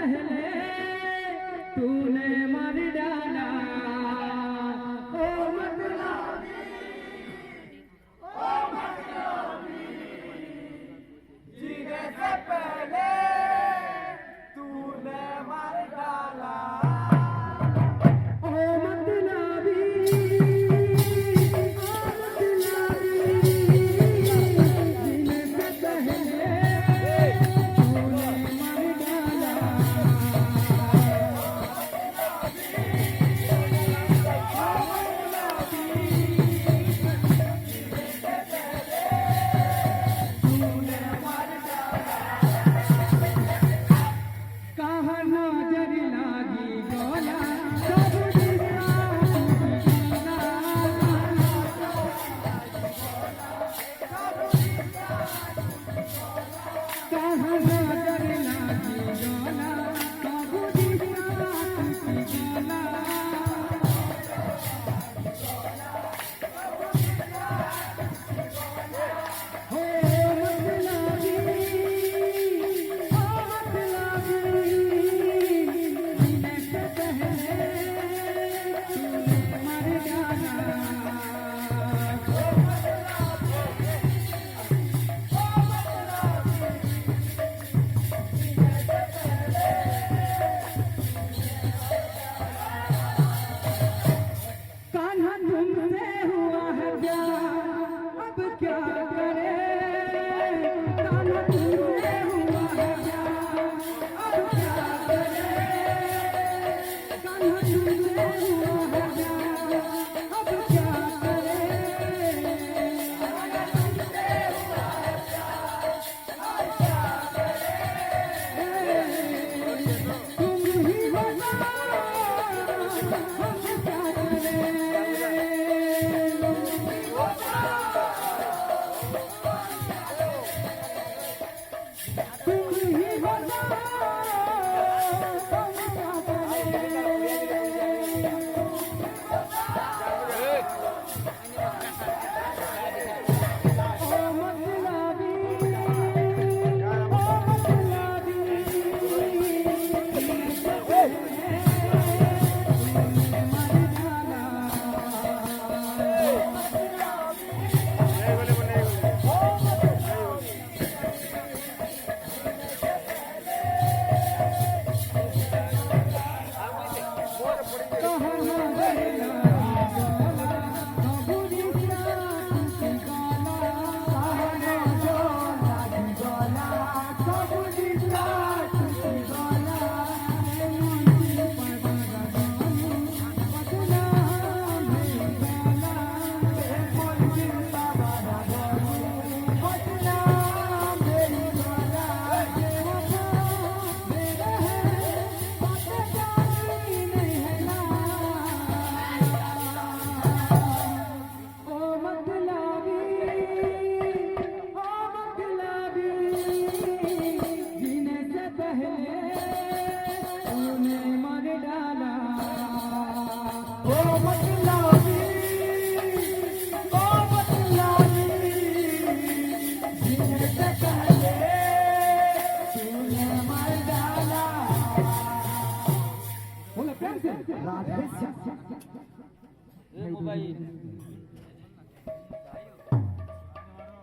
पहले तूने मर डाला। ओ जीने से पहले तूने मार डाला। ओ मतलबी, जीने से पहले तूने मर डाला। कहाँ नजर लागी गोला सब दिया गोला। कहाँ नजर लागी गोला सब दिया गोला। हो मतलबी, ओ मतलबी, जीने से पहले तूने मर डाला। कान्हा तुमसे हुआ है प्यार, अब क्या करे। कान्हा तुमसे हुआ है प्यार, अब क्या करे। कान्हा तुमसे हुआ है प्यार, अब क्या करे। तुम ही बताओ हम क्या करें। तुम ही बताओ हम क्या करें। ओ मतलबी, ओ मतलबी, जीने से पहले तूने मर डाला। कहाँ नजर लागी गोला सब दिया गोला। कहाँ नजर लागी गोला सब दिया गोला। मुझे पड़ा गोलू बदला मेरी गोला। मुझे पड़ा गोलू बदला मेरी गोला। वफा मेरा है बातें जानी नहीं है ना। ओ मतलबी, ओ मतलबी, जीने से पहले तूने मर डाला। ओ मतलबी, ओ मतलबी, जीने से पहले तूने मर डाला। बोलो प्यार से राधे श्याम। भाई